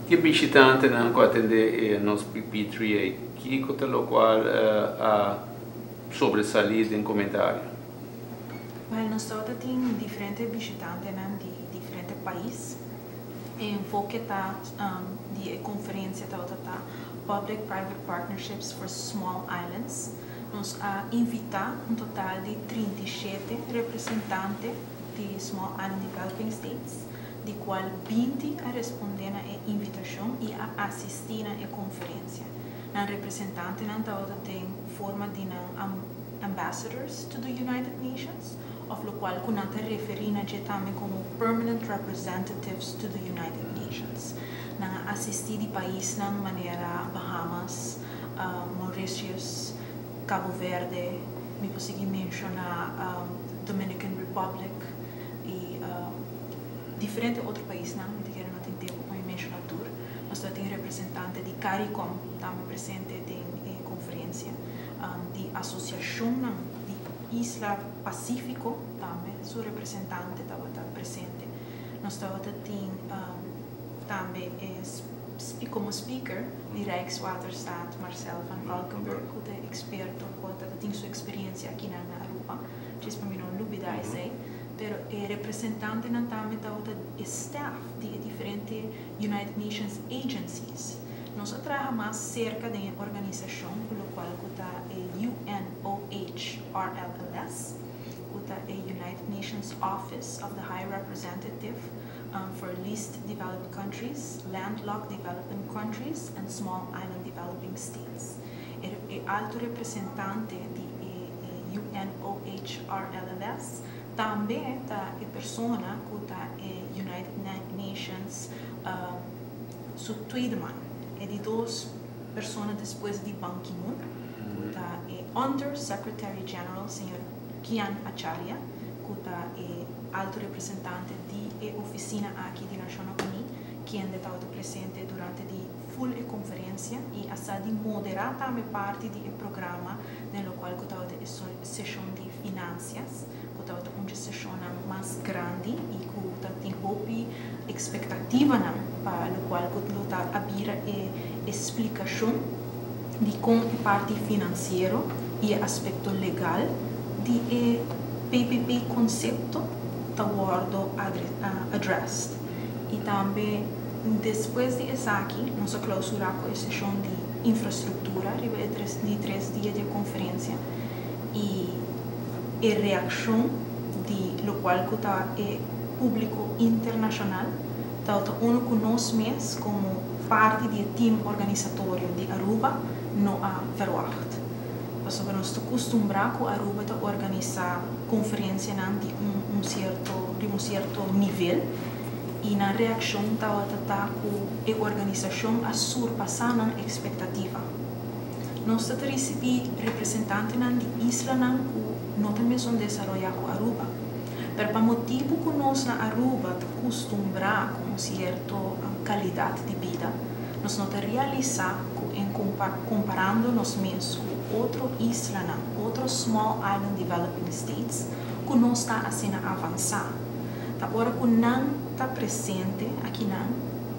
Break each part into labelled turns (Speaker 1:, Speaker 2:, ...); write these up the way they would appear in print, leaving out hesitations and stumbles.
Speaker 1: que visitante não atende nos P3 que coisa lo qual a sobresalir em comentário.
Speaker 2: Well, nós temos diferentes visitantes de diferentes países. O enfoque de conferência tá Public-Private Partnerships for Small Islands. Nós invitar um total de 37 representantes de Small Island Developing States, de qual 20 a responder à invitação e a assistir à conferência. Os representantes têm forma de ambassadors to the United Nations, of lo qual kunata referina também como permanent representatives to the United Nations. Na assistir de país na maneira Bahamas, Mauritius, Cabo Verde, me consegui mencionar Dominican Republic e diferentes outros países, não quero não ter tempo para mencionar tudo. Nós temos representante de CARICOM também presente em conferência, de associação de Isla Pacífico também, seu representante estava presente. Nós temos também como speaker de Rijkswaterstaat Marcel van Valkenburg, que é experto, que tem sua experiência aqui na Aruba, que para mim não dúvida é isso, mas representante também é staff de diferentes United Nations agencies. Nós trabalhamos cerca de uma organização, pelo qual é UNOHRLLS, que é United Nations Office of the High Representative for Least Developed Countries, Landlocked Developing Countries, and Small Island Developing States. É alto representante de UNOHRLLS, também é pessoa que é United Nations Sutweedman, é de duas pessoas depois de Ban Ki-moon, que é Under Secretary General, Sr. Kian Acharya, que é alto representante de oficina aqui de Nações Unidas, que estava presente durante a full conferência e a de moderar também parte do programa, no qual estava a sessão de finanças, que estava uma sessão mais grande e que tem pouca expectativa para o qual está a abrir a explicação de como a parte financeira e aspecto legal de PPP conceito está addressed. E também, depois de isso aqui, nós clausuramos a sessão de infraestrutura de 3 dias de conferência e a reação de lo qual é público internacional está único nós mesmos como parte do time organizatório de Aruba não há verwacht. Nós acostumamos com Aruba a organizar conferências de um certo nível e na reação está com a organização a surpassar a expectativa. Nós recebemos representantes de isla que não também são desenvolvidas com Aruba. Para motivo que nós na Aruba acostumamos com uma certa qualidade de vida, nós não realizamos comparando nós mesmos com outra isla, outros Small Island Developing States, que não está assim a avançar. Agora que não está presente aqui,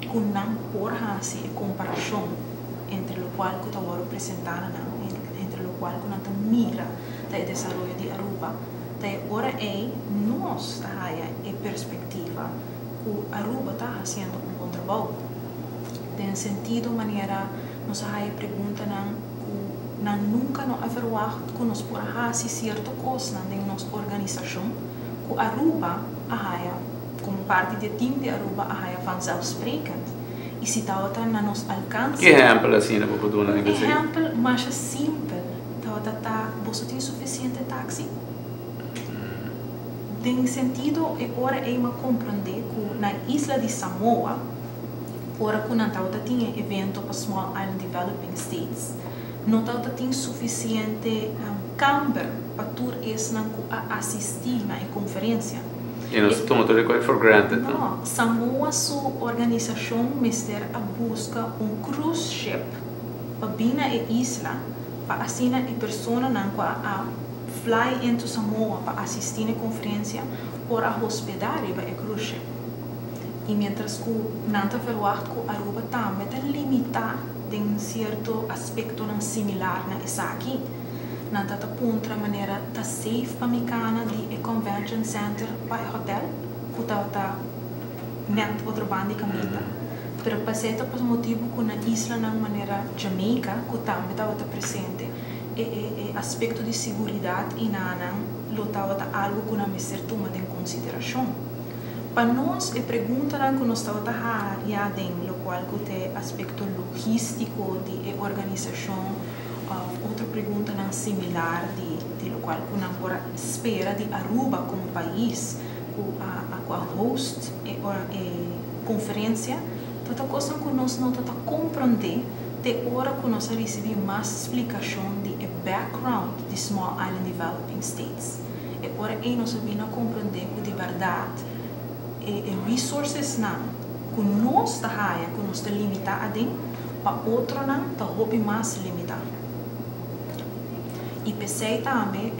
Speaker 2: que não pode fazer a comparação entre o qual que está apresentado, entre o qual que não está mira o desenvolvimento de Aruba. Agora nós a perspectiva que Aruba está fazendo um bom trabalho. Tem sentido, maneira, nós a pergunta que nunca não haverá que nós podemos fazer certa coisa na nossa organização, que Aruba, como parte do time de Aruba, vanzelfsprekend. E se está na nosso alcance.
Speaker 1: Que exemplo assim, para poder
Speaker 2: um exemplo mais simples. Você tem suficiente táxi? Tem sentido, agora compreender que na isla de Samoa, agora que não tem evento para Small Island Developing States, não tem suficiente câmara para todos eles assistir na conferência.
Speaker 1: E nós tomamos tudo for granted.
Speaker 2: Não, Samoa, sua organização, mister a busca cruise ship para vir na isla, para assim a pessoa a fly into Samoa para assistir na conferência ou a hospedar para a cruise ship. E mientras que não verwacht que Aruba também está limitado em certo aspecto não similar na essa aqui, não está pontra maneira tá safe para mecana de convention center para hotel, que tá net outro bando de camita. Pero paseta por motivo que na isla na maneira Jamaica, que também está presente, e aspecto de segurança e na lo tá algo que não me ser tomado em consideração. Para nós, a pergunta que nós estamos a no qual tem aspecto logístico de organização, outra pergunta não similar de lo qual que não pode espera de Aruba como país, com a host e conferência, toda coisa que nós não estamos compreender, de hora que nós recebemos mais explicação de background de Small Island Developing States. É hora que nós vamos compreender que de verdade resources não, que nós está que nós está limitado para outro não está hobby mais limitado. E pensei também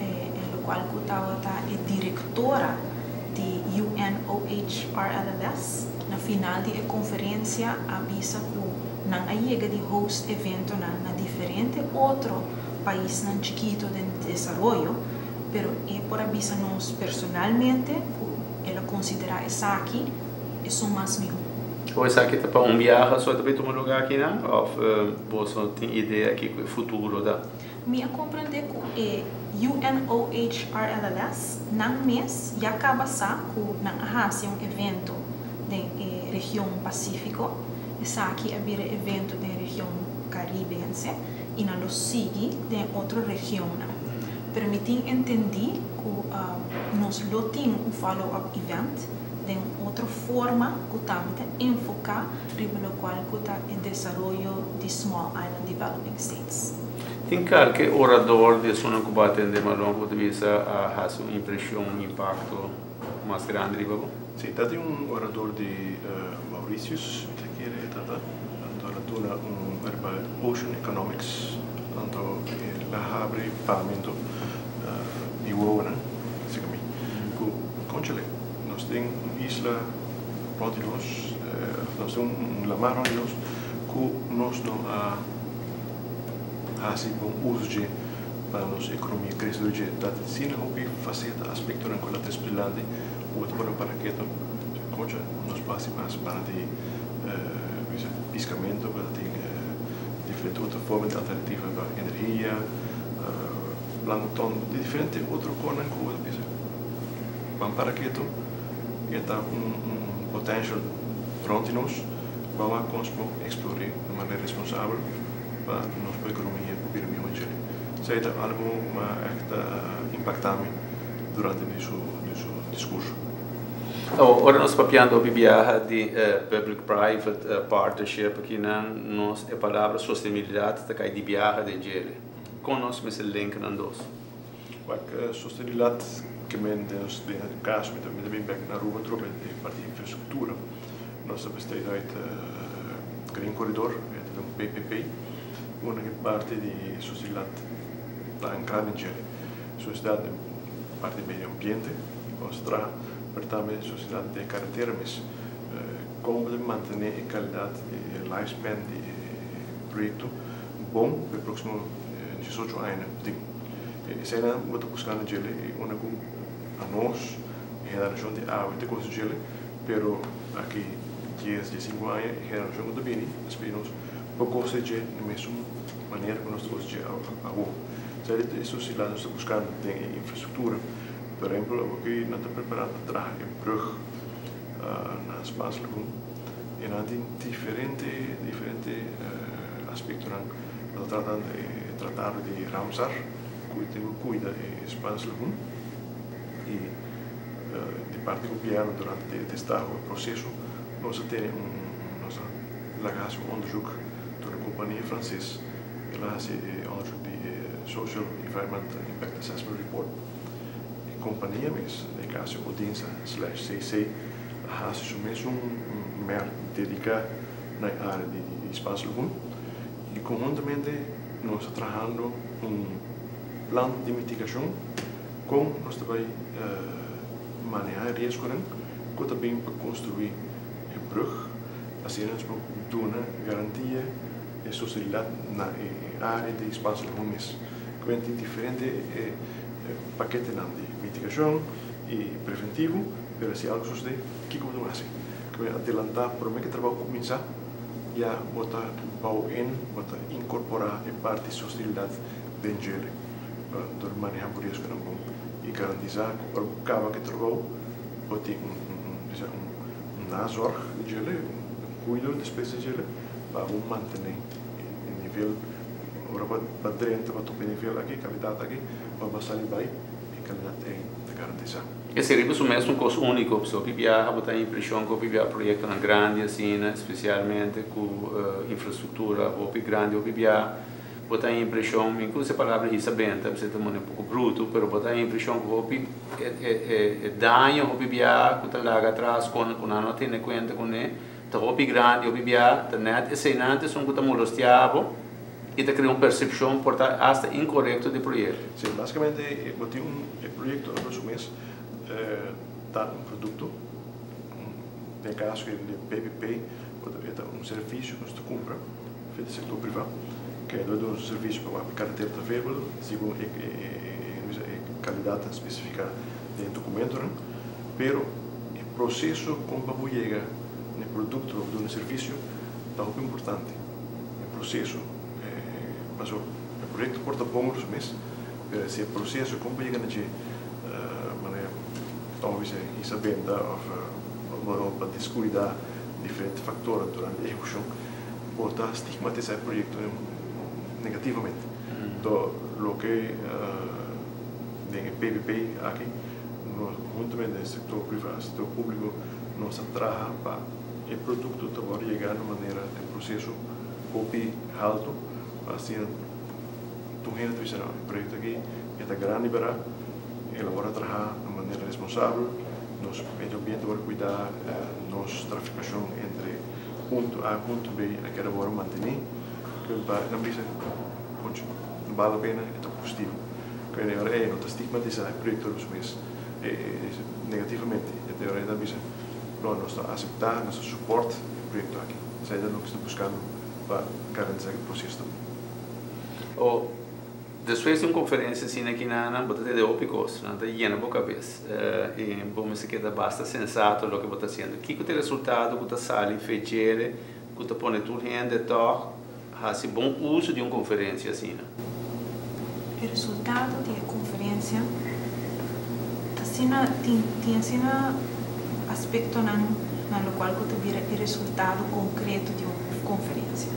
Speaker 2: o qual que estava diretora de UNOHRLS na final de conferência avisa que não chega de host evento na diferente outro país não chiquito de desenvolvimento, pero por avisa nós personalmente ela considera essa aqui e são mais mil.
Speaker 1: Ou essa aqui está para viagem só também tomar lugar aqui, não? Ou você tem ideia aqui do futuro da?
Speaker 2: Me compreender que UNOHRLS não mês já acaba que não há evento da região Pacífico, essa aqui é um evento da região caribense e não lo sigue de outra região. Permitir entender que nós não temos follow-up event de outra forma que também enfocar no qual está o desenvolvimento de Small Island Developing States.
Speaker 1: Tem qualquer orador de Zona Cubata de Malongo de visa a sua impressão, impacto mais grande de Babo?
Speaker 3: Sim, tem orador de Mauritius, que é Ocean Economics, la abre pagamento e o Chile, nós temos isla onde nós temos lamar onde que nós não há bom uso de para nossa economia crescer de da sim hobby faceta aspecto naquela despilande o outro para que concha nós passe mais para de piscamento para ter diferente outra forma de alternativa para energia plancton de diferente outro corno que o outro vamos para que está potential pronto nós vamos explorar de maneira responsável para nossa economia para o meu Chile. Seja algo que impacta-me durante o discurso.
Speaker 1: Ora nós papiando a viagem de public-private partnership aqui nós a palavra sustentabilidade está cai de viagem de Chile. Conosco esse link nas duas.
Speaker 3: A sustentabilidade que temos no caso também bem na Aruba trouxe a parte de infraestrutura. Nós besteed uit Green Corridor, um PPP, uma parte de sustentabilidade está ancrada em Chile. Sustentabilidade parte do meio ambiente, mostrar, mas também sustentabilidade de carretera, mas como manter a qualidade e lifespan do projeto bom para os próximos 18 anos. Isso é o que estou buscando em Chile, a nós, a geração de água de coisa de Chile, mas aqui 10, 15 anos, a geração de bem, esperamos pouco de na mesma maneira que nós temos de água. Isso se lá nós estamos buscando em infraestrutura, por exemplo, o que nós estamos preparando para trazer em brug na espaço e nós temos diferentes aspectos nós tratando de Ramsar, cuida do espaço e de parte do governo durante o processo nós temos nossa lagação onderzoek door de companhia francesa ela faz onderzoek de Social Environment Impact Assessment Report a companhia mesmo no caso Odinsa/CC ela faz mesmo mer dedicado na área de espaço e conjuntamente nós estamos trabalhando plano de mitigação com nós também manejar risco que também para construir brug, assim nós damos uma garantia de sustentabilidade na área de espaço de mês. Que tem diferentes paquetes de mitigação e preventivo, mas se algo sucede, o que vamos fazer? Que adelantar, por que o trabalho começar, já botar incorporar a parte de sustentabilidade bem gele, para manejar por isso que não bom e garantizar para o cabo que trabalho, botar nazor de gele, cuidado da espécie de gele, para manter o nível, ora para dentro, para o nível aqui, qualidade aqui, para sair bem e qualidade é garantizar.
Speaker 1: E seria isso mesmo um curso único, se o PBA botar a impressão que o PBA projeto é grande assim, especialmente com infraestrutura ou grande o PBA botar a impressão, inclusive a palavra risabenta, você também um pouco bruto, mas botar a impressão que o dano o PBA que está lá atrás quando não tem em conta com ele, tá o grande o PBA, tá net ensinante são que está molestado e está criando uma percepção portanto hasta incorreta do projeto.
Speaker 3: Sim, basicamente eu tenho projeto no nosso mês dar produto, no caso que de PPP, é serviço que você compra, feito do setor privado, que é um serviço para a carteira da verba, segundo a qualidade especificada do documento, né? Pero o processo como para chegar no produto ou no serviço é muito importante. O processo, mas o projeto porta bons meses, mas esse processo como para chegar na talvez sabendo ou para descuidar diferentes fatores durante a execução, pode estigmatizar o projeto negativamente. Então, o que tem PPP aqui, juntamente com o setor privado, o setor público, nós trabalhamos para o produto agora chegar de maneira de processo copy alto, assim, tu ainda tu dizendo, o projeto aqui é grande liberar, ele agora trabalha de maneira responsável, nos meio ambiente para cuidar nos traficação entre ponto A e ponto B, a que agora manter, que não precisa, não vale a pena, é positivo. Que agora não está estigmatizado o projeto dos meses negativamente, até agora não precisa, nós estamos a aceitar, nosso suporte o projeto aqui, isso ainda não está buscando para garantizar o processo também.
Speaker 1: Depois de uma conferência assim aqui na bota de ópicos, não está llena boca vez e vamos que está basta sensato o que está fazendo. O que é o resultado que está saindo feijere, que está pondo tudo em detalhe, faz bom uso de uma conferência assim.
Speaker 2: O resultado da conferência tem assim aspecto no qual que vira o resultado concreto de uma conferência,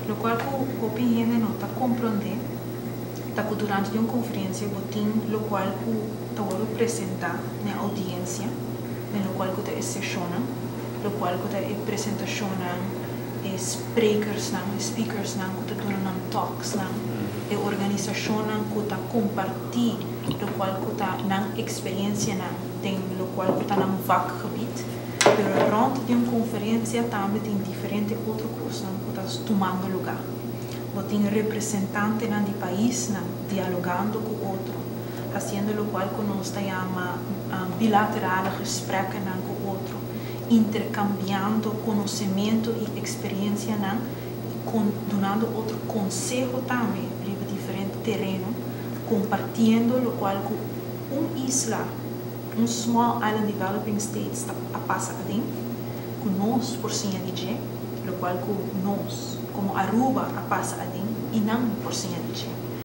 Speaker 2: no qual o opinião não está compreendendo. Durante uma conferência, tem o qual está apresentar na audiência, no qual está sessiona, no qual está apresentação, speakers, que está dando talks, a organização que está compartilhando, no qual está na experiência, no qual está na vakgebied. Mas rond de uma conferência também tem diferentes outras coisas que estão tomando lugar. Tem representante do país dialogando com o outro, fazendo o qual nós chamamos bilateral gesprekken com o outro, intercambiando conhecimento e experiência, dando outro conselho também para diferentes terrenos, compartilhando o qual isla, small island developing state está a passar ali, com nós por cima de o qual nós como Aruba a passa ali e não por cima de